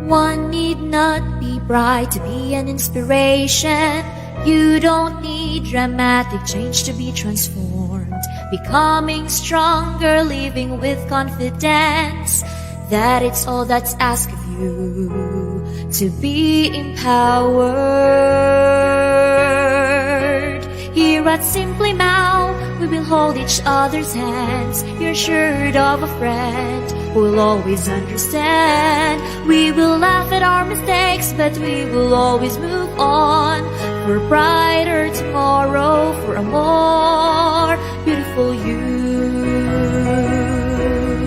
One need not be bright to be an inspiration. You don't need dramatic change to be transformed. Becoming stronger, living with confidence. That it's all that's asked of you to be empowered. Here at Simply Mao, we will hold each other's hands. You're assured of a friend who will always understand. We will laugh at our mistakes, but we will always move on for a brighter tomorrow, for a more beautiful you.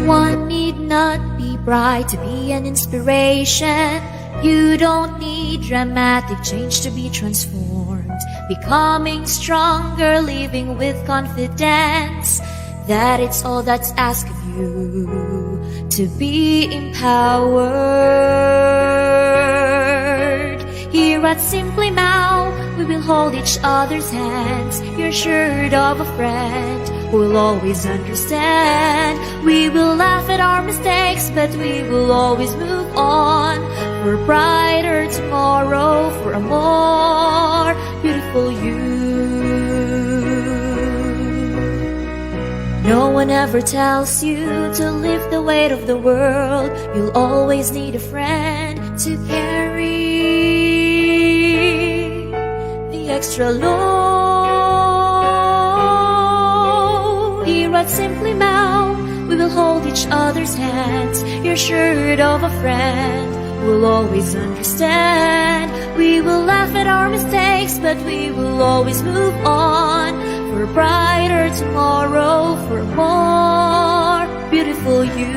One need not be bright to be an inspiration. You don't need dramatic change to be transformed. Becoming stronger, living with confidence. That it's all that's asked of you to be empowered. Here at Simply Mao, we will hold each other's hands. You're assured of a friend who will always understand. We will laugh at our mistakes, but we will always move on for a brighter tomorrow, for a more beautiful you. No one ever tells you to lift the weight of the world. You'll always need a friend to carry the extra load. Here at Simply Mao, we will hold each other's hands. You're assured of a friend who will always understand. We will laugh at our mistakes, but we will always move on for a brighter tomorrow, for a more beautiful you.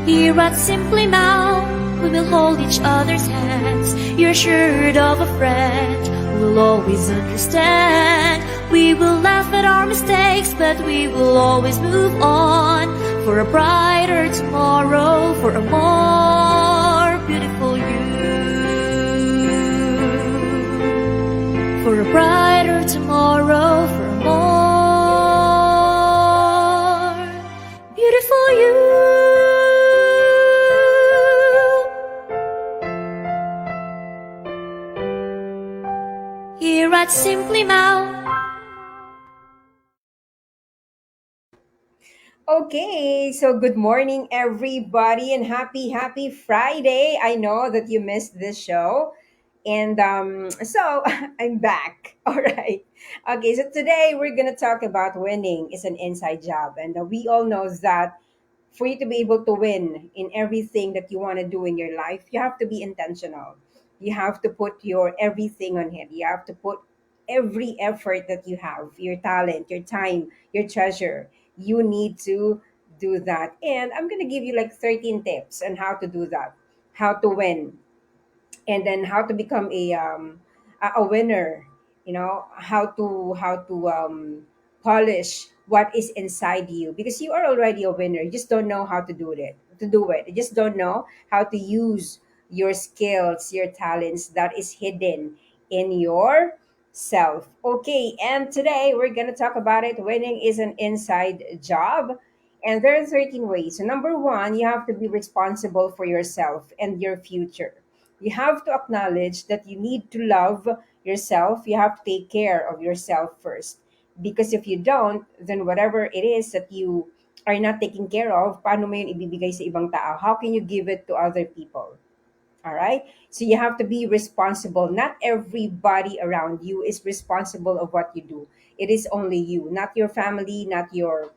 Here at Simply Mao, we will hold each other's hands. You're assured of a friend who will always understand. We will laugh at our mistakes, but we will always move on for a brighter tomorrow, for a more beautiful you. For a brighter tomorrow, for a more beautiful you. Here at Simply Mao. Okay, so good morning, everybody, and happy Friday. I know that you missed this show. And so I'm back. All right. Okay, so today we're going to talk about winning is an inside job. And we all know that for you to be able to win in everything that you want to do in your life, you have to be intentional. You have to put your everything on it. You have to put every effort that you have, your talent, your time, your treasure. You need to do that. And I'm going to give you like 13 tips on how to do that, how to win, and then how to become a winner, how to polish what is inside you, because you are already a winner. You just don't know how to do it. You just don't know how to use your skills, your talents that is hidden in your self. Okay, and today we're going to talk about it. Winning is an inside job, and there are 13 ways. So number one, you have to be responsible for yourself and your future. You have to acknowledge that you need to love yourself. You have to take care of yourself first. Because if you don't, then whatever it is that you are not taking care of, paano mo yun ibibigay sa ibang tao? How can you give it to other people? All right? So you have to be responsible. Not everybody around you is responsible of what you do. It is only you, not your family, not your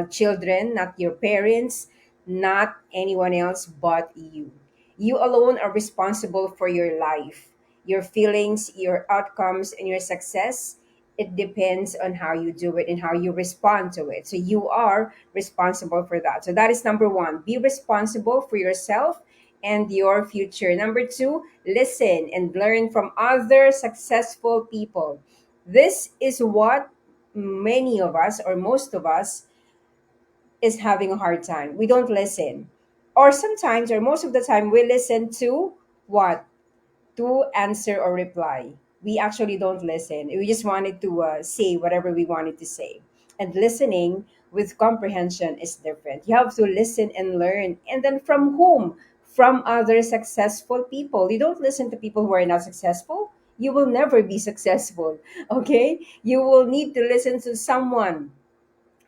children, not your parents, not anyone else but you. You alone are responsible for your life, your feelings, your outcomes, and your success. It depends on how you do it and how you respond to it. So you are responsible for that. So that is number one. Be responsible for yourself and your future. Number two, listen and learn from other successful people. This is what many of us, or most of us, is having a hard time. We don't listen. Or sometimes, or most of the time, we listen to what? To answer or reply. We actually don't listen. We just wanted to say whatever we wanted to say. And listening with comprehension is different. You have to listen and learn. And then from whom? From other successful people. You don't listen to people who are not successful. You will never be successful. Okay? You will need to listen to someone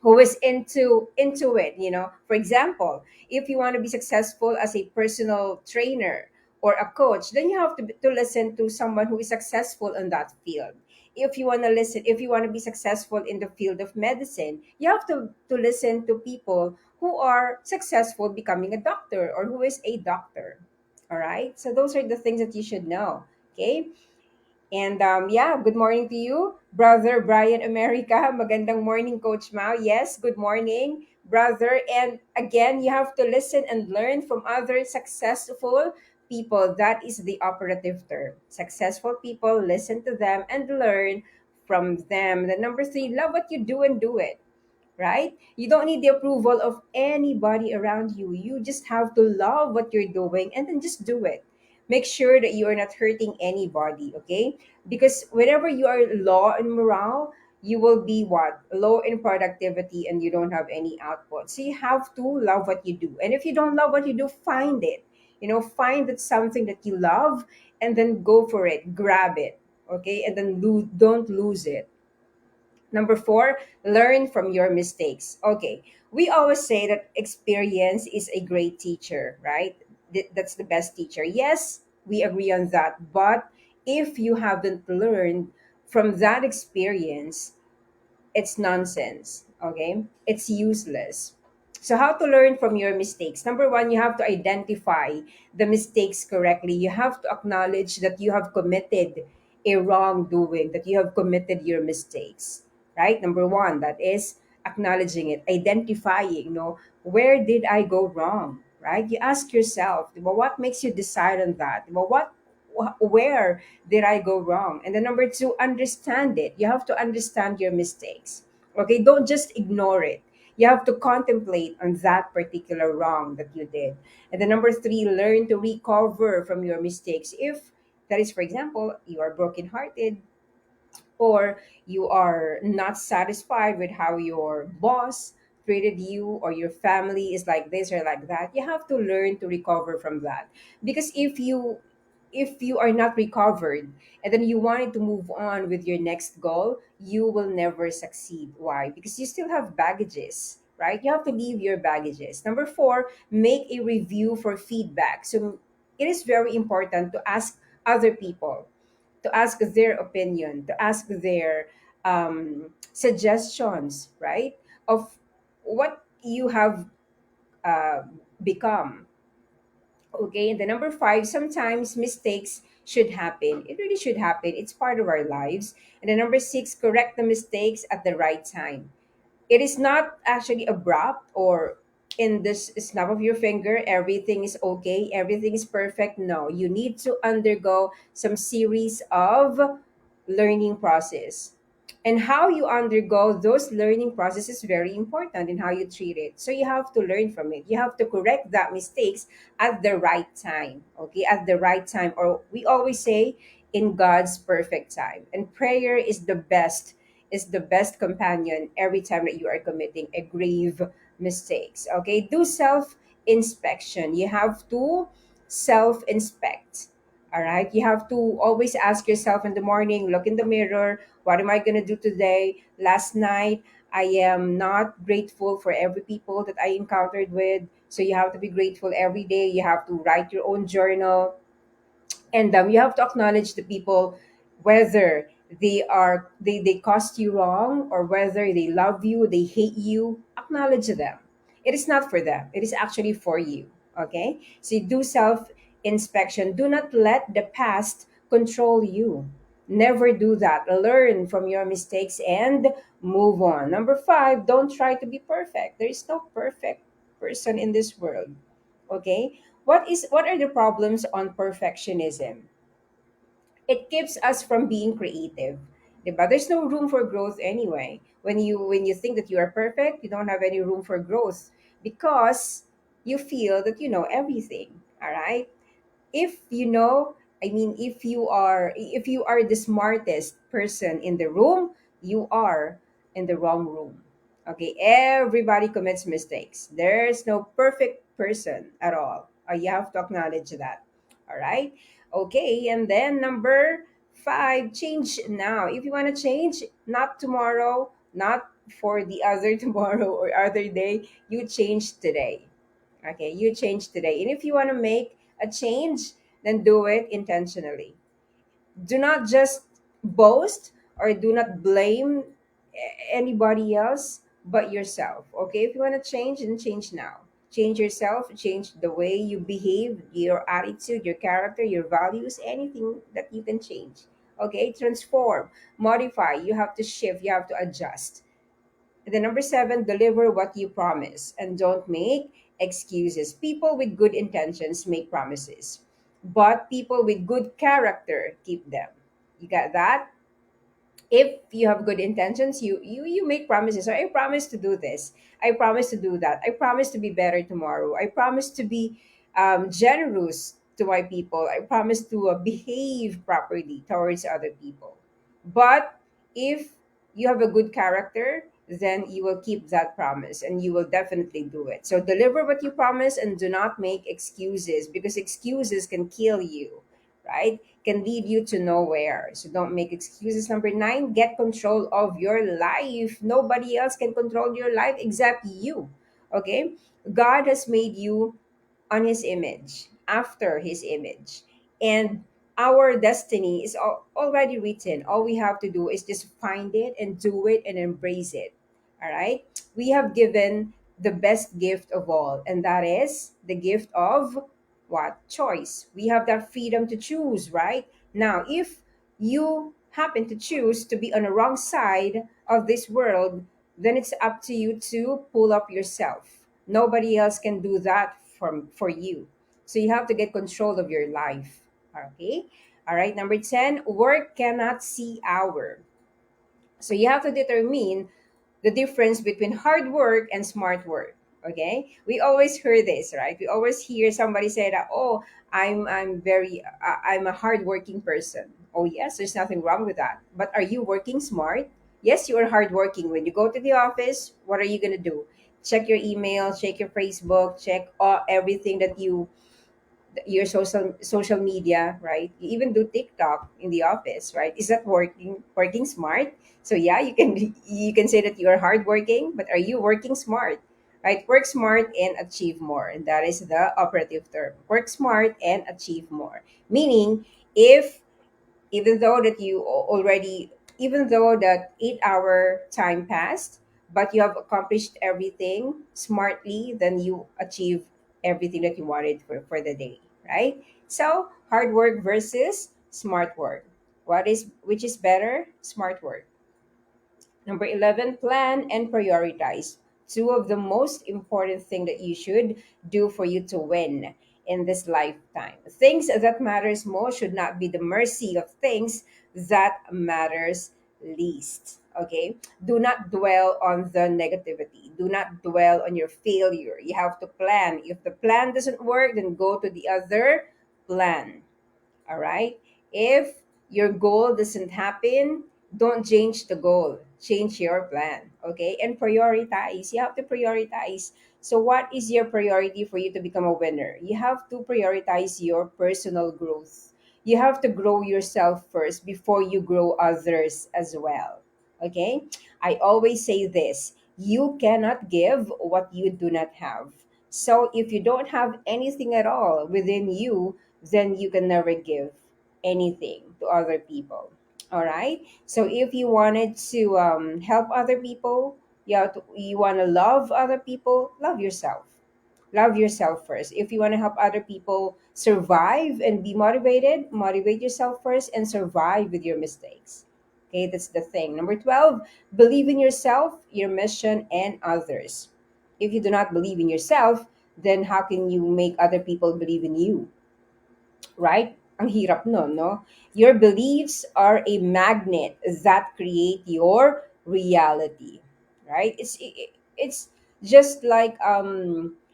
who is into it. For example, if you want to be successful as a personal trainer or a coach, then you have to listen to someone who is successful in that field. If you want to be successful in the field of medicine, you have to listen to people who are successful becoming a doctor or who is a doctor. All right, so those are the things that you should know. Okay. And yeah, good morning to you, Brother Brian America. Magandang morning, Coach Mao. Yes, good morning, brother. And again, you have to listen and learn from other successful people. That is the operative term. Successful people, listen to them and learn from them. The number three, love what you do and do it, right? You don't need the approval of anybody around you. You just have to love what you're doing and then just do it. Make sure that you are not hurting anybody, okay? Because whenever you are low in morale, you will be what? Low in productivity and you don't have any output. So you have to love what you do. And if you don't love what you do, find it. Find that something that you love and then go for it, grab it, okay? And then don't lose it. Number four, learn from your mistakes. Okay, we always say that experience is a great teacher, right? That's the best teacher. Yes, we agree on that. But if you haven't learned from that experience, it's nonsense. Okay, it's useless. So how to learn from your mistakes? Number one, you have to identify the mistakes correctly. You have to acknowledge that you have committed a wrongdoing, that you have committed your mistakes, right? Number one, that is acknowledging it, identifying, where did I go wrong, right? You ask yourself, well, what makes you decide on that? Well, where did I go wrong? And then number two, understand it. You have to understand your mistakes. Okay, don't just ignore it. You have to contemplate on that particular wrong that you did. And then number three, learn to recover from your mistakes. If that is, for example, you are brokenhearted, or you are not satisfied with how your boss treated you, or your family is like this or like that, you have to learn to recover from that. Because if you are not recovered and then you wanted to move on with your next goal, you will never succeed. Why? Because you still have baggages, right? You have to leave your baggages. Number four, make a review for feedback. So it is very important to ask other people, to ask their opinion, to ask their suggestions, right? Of what you have uh, become. Okay, and the number five, sometimes mistakes should happen. It really should happen. It's part of our lives. And the number six, correct the mistakes at the right time. It is not actually abrupt or in this snap of your finger, everything is okay, everything is perfect. No, you need to undergo some series of learning process. And how you undergo those learning process is very important in how you treat it. So you have to learn from it. You have to correct that mistakes at the right time. Okay, at the right time. Or we always say in God's perfect time. And prayer is the best companion every time that you are committing a grave mistakes. Okay, do self inspection. You have to self inspect. All right, you have to always ask yourself in the morning, look in the mirror, what am I going to do today? Last night I am not grateful for every people that I encountered with, so you have to be grateful every day. You have to write your own journal, and you have to acknowledge the people, whether they cost you wrong or whether they love you, they hate you. Acknowledge them. It is not for them, it is actually for you. Okay, so you do self inspection. Do not let the past control you. Never do that. Learn from your mistakes and move on. Number five, don't try to be perfect. There is no perfect person in this world. Okay, what are the problems on perfectionism? It keeps us from being creative. Diba? There's no room for growth anyway. When you think that you are perfect, you don't have any room for growth because you feel that you know everything. All right? If you know, I mean, if you are the smartest person in the room, you are in the wrong room. Okay, everybody commits mistakes. There's no perfect person at all. You have to acknowledge that. All right. Okay, and then number five, change now. If you want to change, not tomorrow, not for the other tomorrow or other day, you change today. Okay, you change today. And if you want to make a change, then do it intentionally. Do not just boast or do not blame anybody else but yourself. Okay, if you want to change, then change now. Change yourself, change the way you behave, your attitude, your character, your values, anything that you can change. Okay, transform, modify. You have to shift, you have to adjust. And then number seven, deliver what you promise and don't make excuses. People with good intentions make promises, but people with good character keep them. You got that? If you have good intentions, you make promises. So I promise to do this. I promise to do that. I promise to be better tomorrow. I promise to be generous to my people. I promise to behave properly towards other people. But if you have a good character, then you will keep that promise and you will definitely do it. So deliver what you promise and do not make excuses, because excuses can kill you, right? Can lead you to nowhere. So don't make excuses. Number nine, get control of your life. Nobody else can control your life except you. Okay? God has made you on his image, after his image. And our destiny is already written. All we have to do is just find it and do it and embrace it. All right? We have given the best gift of all, and that is the gift of what? Choice. We have that freedom to choose, right? Now, if you happen to choose to be on the wrong side of this world, then it's up to you to pull up yourself. Nobody else can do that for you. So you have to get control of your life. Okay? All right, number 10, work cannot see hour. So you have to determine the difference between hard work and smart work. Okay, we always hear this, right? We always hear somebody say that, oh, I'm a hardworking person. Oh yes, there's nothing wrong with that, but are you working smart? Yes, you are hardworking. When you go to the office, what are you going to do? Check your email, check your Facebook, check everything that your social media, right? You even do TikTok in the office, right? Is that working smart? So yeah, you can say that you are hardworking, but are you working smart? Right? Work smart and achieve more, and that is the operative term. Work smart and achieve more. Meaning, if even though that even though that 8 hour time passed, but you have accomplished everything smartly, then you achieve everything that you wanted for the day, right? So hard work versus smart work. Which is better? Smart work. Number 11, plan and prioritize. Two of the most important thing that you should do for you to win in this lifetime. Things that matters most should not be the mercy of things that matters least. Okay? Do not dwell on the negativity. Do not dwell on your failure. You have to plan. If the plan doesn't work, then go to the other plan. All right. If your goal doesn't happen, don't change the goal. Change your plan. Okay. And prioritize. You have to prioritize. So, what is your priority for you to become a winner? You have to prioritize your personal growth. You have to grow yourself first before you grow others as well. Okay. I always say this, you cannot give what you do not have. So, if you don't have anything at all within you, then you can never give anything to other people. All right. So if you wanted to help other people, you want to love other people, love yourself. Love yourself first. If you want to help other people survive and be motivated, motivate yourself first and survive with your mistakes. Okay, that's the thing. Number 12, believe in yourself, your mission, and others. If you do not believe in yourself, then how can you make other people believe in you? Right? Ang hirap nun, no? Your beliefs are a magnet that create your reality, right? It's just like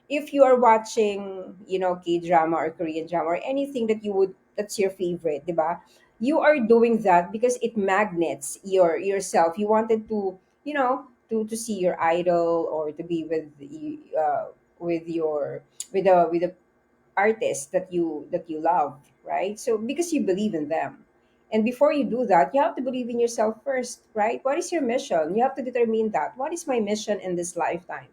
if you are watching, K-drama or Korean drama or anything that's your favorite, 'di ba? You are doing that because it magnets yourself. You wanted to, to see your idol, or to be with your with the artists that you love, right? So because you believe in them. And before you do that, you have to believe in yourself first, right? What is your mission? You have to determine that. What is my mission in this lifetime?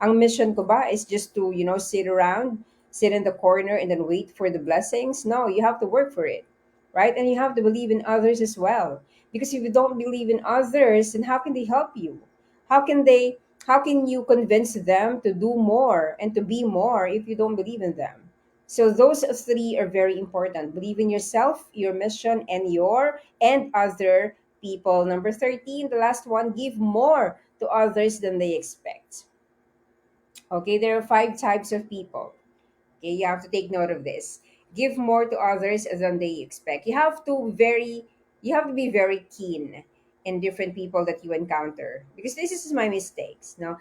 Ang mission ko ba is just to, sit around, sit in the corner and then wait for the blessings? No, you have to work for it, right? And you have to believe in others as well. Because if you don't believe in others, then how can they help you? How can they how can you convince them to do more and to be more if you don't believe in them? So those three are very important. Believe in yourself, your mission, and other people. Number 13, the last one, give more to others than they expect. Okay, there are five types of people. Okay, you have to take note of this. Give more to others than they expect. You have to be very keen in different people that you encounter, because this is my mistakes. No,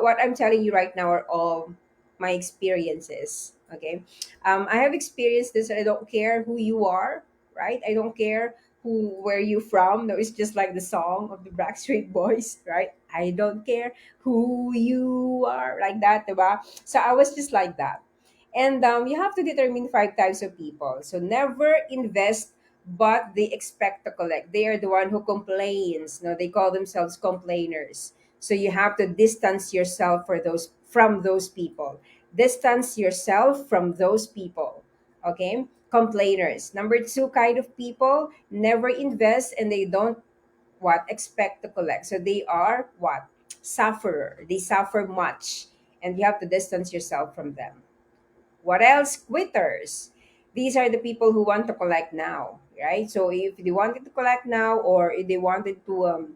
what I'm telling you right now are all my experiences. Okay, I have experienced this, and I don't care who you are, right? I don't care where you from. No, it's just like the song of the Backstreet Boys, right? I don't care who you are, like that, diba? So I was just like that. And you have to determine five types of people. So never invest, but they expect to collect. They are the one who complains. No, they call themselves complainers. So you have to distance yourself from those people. Distance yourself from those people. Okay? Complainers. Number two kind of people, never invest and they don't what expect to collect. So they are what? Sufferer. They suffer much. And you have to distance yourself from them. What else? Quitters. These are the people who want to collect now, right? So if they wanted to collect now, or if they wanted to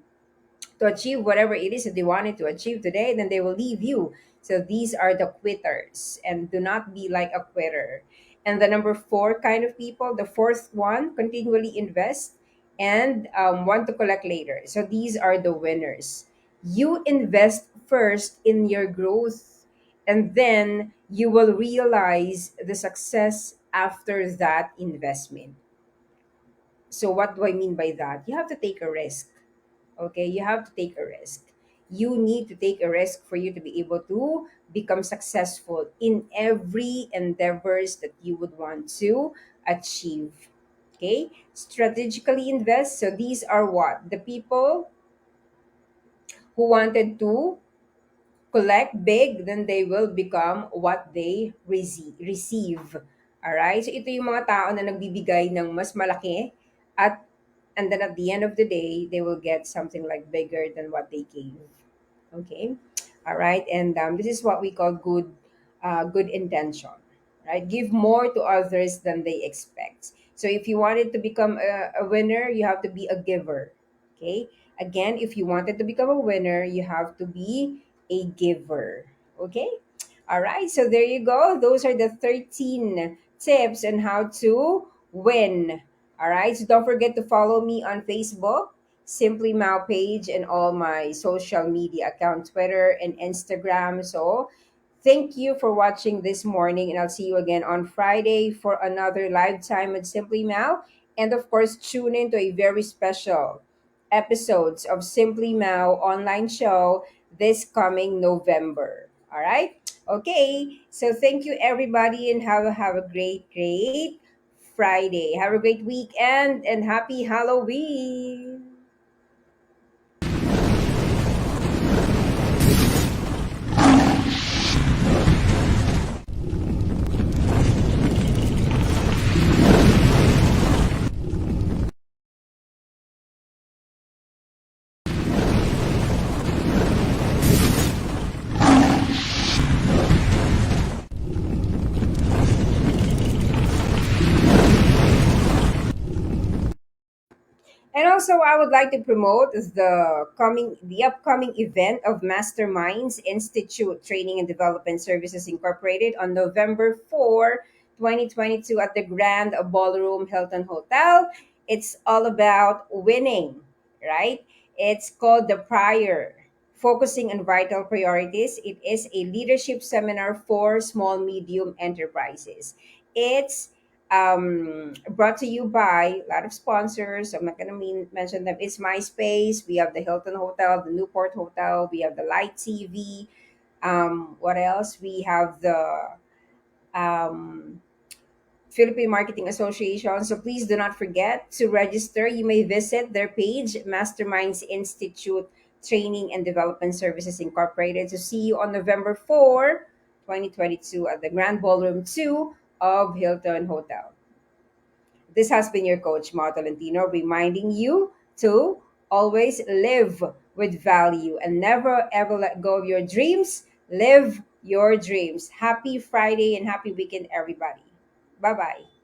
achieve whatever it is that they wanted to achieve today, then they will leave you. So these are the quitters, and do not be like a quitter. And the number four kind of people, the fourth one, continually invest and want to collect later. So these are the winners. You invest first in your growth, and then you will realize the success after that investment. So what do I mean by that? You have to take a risk. Okay, you have to take a risk. You need to take a risk for you to be able to become successful in every endeavors that you would want to achieve. Okay, strategically invest. So these are what the people who wanted to collect big, then they will become what they receive. Alright? So ito yung mga tao na nagbibigay ng mas malaki, at and then at the end of the day, they will get something like bigger than what they gave. Okay? Alright? And this is what we call good intention. Right? Give more to others than they expect. So if you wanted to become a winner, you have to be a giver. Okay? Again, if you wanted to become a winner, you have to be a giver. Okay? All right. So there you go. Those are the 13 tips on how to win. All right. So don't forget to follow me on Facebook, Simply Mao page, and all my social media account, Twitter and Instagram. So thank you for watching this morning, and I'll see you again on Friday for another live time with Simply Mao. And of course, tune in to a very special episodes of Simply Mao online show this coming November. All right? Okay. So thank you everybody, and have a great Friday. Have a great weekend and happy Halloween. And also, I would like to promote the upcoming event of Masterminds Institute Training and Development Services Incorporated on November 4, 2022 at the Grand Ballroom Hilton Hotel. It's all about winning, right? It's called the Prior, focusing on vital priorities. It is a leadership seminar for small medium enterprises. It's Brought to you by a lot of sponsors. I'm not going to mention them. It's MySpace. We have the Hilton Hotel, the Newport Hotel. We have the Light TV. What else? We have the um, Philippine Marketing Association. So please do not forget to register. You may visit their page, Masterminds Institute Training and Development Services Incorporated, to see you on November 4, 2022 at the Grand Ballroom 2 of Hilton Hotel. This has been your coach, Mao Tolentino, reminding you to always live with value and never ever let go of your dreams. Live your dreams. Happy Friday and happy weekend, everybody. Bye bye.